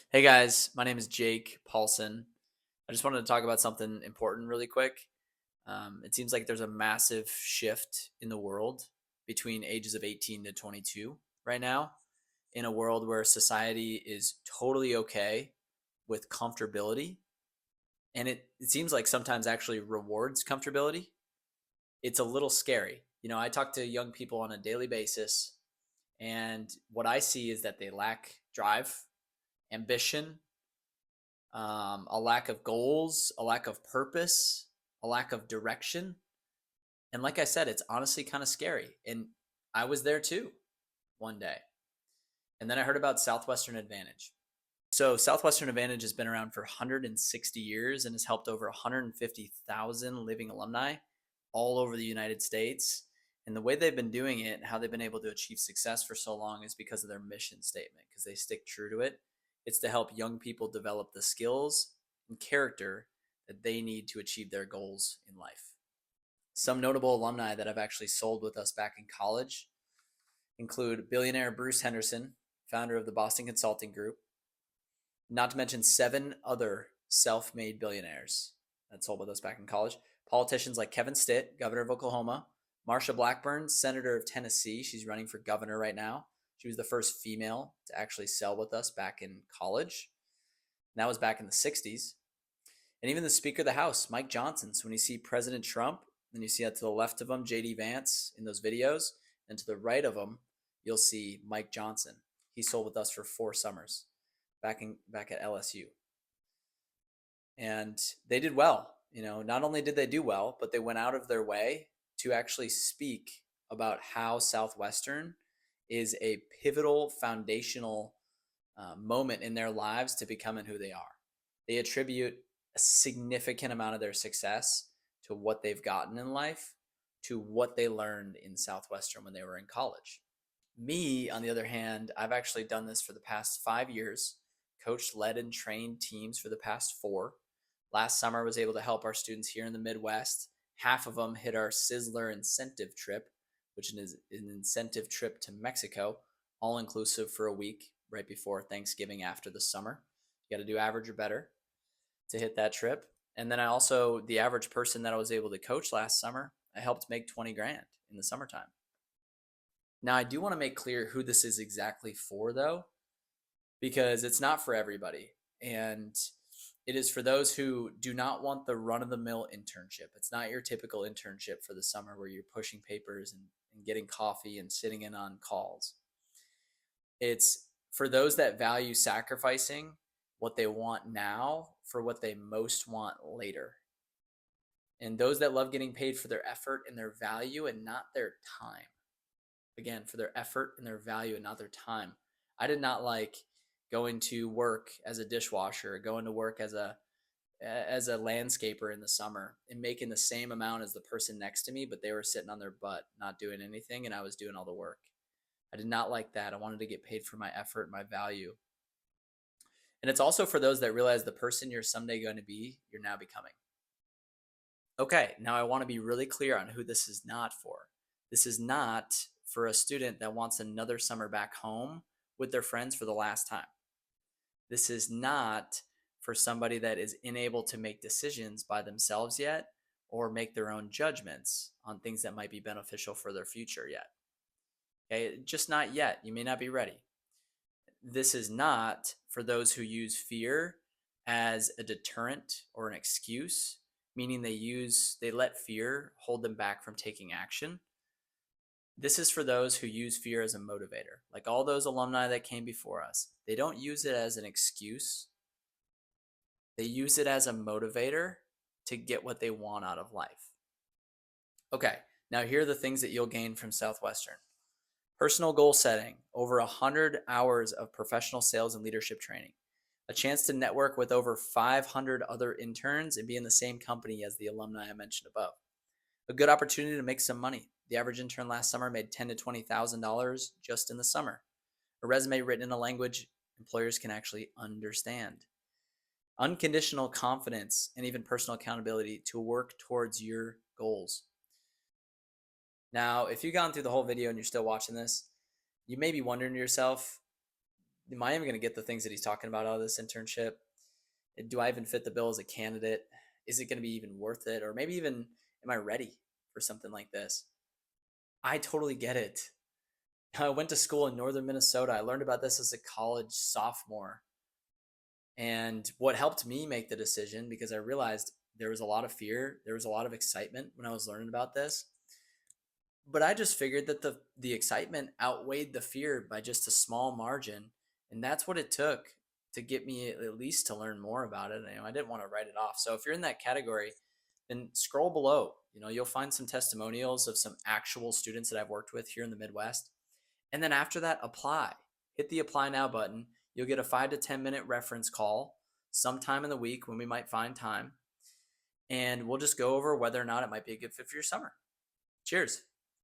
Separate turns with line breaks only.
Hey guys, my name is Jake Paulson. I just wanted to talk about something important really quick. It seems like there's a massive shift in the world between ages of 18 to 22 right now, in a world where society is totally okay with comfortability. And it seems like sometimes actually rewards comfortability. It's a little scary. I talk to young people on a daily basis, and what I see is that they lack drive, ambition, a lack of goals, a lack of purpose, a lack of direction. And like I said, it's honestly kind of scary. And I was there too one day. And then I heard about Southwestern Advantage. So, Southwestern Advantage has been around for 160 years and has helped over 150,000 living alumni all over the United States. And the way they've been doing it and how they've been able to achieve success for so long is because of their mission statement, because they stick true to it. It's to help young people develop the skills and character that they need to achieve their goals in life. Some notable alumni that have actually sold with us back in college include billionaire Bruce Henderson, founder of the Boston Consulting Group, not to mention 7 other self-made billionaires that sold with us back in college. Politicians like Kevin Stitt, governor of Oklahoma, Marsha Blackburn, senator of Tennessee. She's running for governor right now. She was the first female to actually sell with us back in college. And that was back in the 60s. And even the Speaker of the House, Mike Johnson. So when you see President Trump, then you see that to the left of him, J.D. Vance in those videos. And to the right of him, you'll see Mike Johnson. He sold with us for 4 summers back at LSU. And they did well. Not only did they do well, but they went out of their way to actually speak about how Southwestern is a pivotal, foundational moment in their lives to becoming who they are. They attribute a significant amount of their success to what they've gotten in life, to what they learned in Southwestern when they were in college. Me, on the other hand, I've actually done this for the past 5 years, coached, led, and trained teams for the past 4. Last summer, I was able to help our students here in the Midwest. Half of them hit our Sizzler incentive trip, which is an incentive trip to Mexico, all inclusive for a week right before Thanksgiving after the summer. You got to do average or better to hit that trip. And then the average person that I was able to coach last summer, I helped make 20 grand in the summertime. Now, I do want to make clear who this is exactly for, though, because it's not for everybody. And it is for those who do not want the run-of-the-mill internship. It's not your typical internship for the summer where you're pushing papers and getting coffee and sitting in on calls. It's for those that value sacrificing what they want now for what they most want later. And those that love getting paid for their effort and their value and not their time. Again, for their effort and their value and not their time. I did not like going to work as a dishwasher, going to work as a landscaper in the summer and making the same amount as the person next to me, but they were sitting on their butt not doing anything and I was doing all the work. I did not like that. I wanted to get paid for my effort, my value. And it's also for those that realize the person you're someday going to be, you're now becoming. Okay, now I want to be really clear on who this is not for. This is not for a student that wants another summer back home with their friends for the last time. This is not for somebody that is unable to make decisions by themselves yet or make their own judgments on things that might be beneficial for their future yet. Okay, just not yet. You may not be ready. This is not for those who use fear as a deterrent or an excuse, meaning they let fear hold them back from taking action. This is for those who use fear as a motivator. Like all those alumni that came before us, they don't use it as an excuse. They use it as a motivator to get what they want out of life. Okay, now here are the things that you'll gain from Southwestern. Personal goal setting, over 100 hours of professional sales and leadership training, a chance to network with over 500 other interns and be in the same company as the alumni I mentioned above. A good opportunity to make some money. The average intern last summer made $10,000 to $20,000 just in the summer. A resume written in a language employers can actually understand. Unconditional confidence and even personal accountability to work towards your goals. Now, if you've gone through the whole video and you're still watching this, you may be wondering to yourself, Am I even going to get the things that he's talking about out of this internship? Do I even fit the bill as a candidate? Is it going to be even worth it? Or maybe even, am I ready for something like this? I totally get it. I went to school in northern Minnesota. I learned about this as a college sophomore. And what helped me make the decision, because I realized there was a lot of fear, there was a lot of excitement when I was learning about this. But I just figured that the excitement outweighed the fear by just a small margin, and that's what it took to get me at least to learn more about it. I didn't want to write it off. So if you're in that category, then scroll below. You'll find some testimonials of some actual students that I've worked with here in the Midwest. And then after that, apply. Hit the apply now button. You'll get a 5 to 10 minute reference call sometime in the week when we might find time. And we'll just go over whether or not it might be a good fit for your summer. Cheers.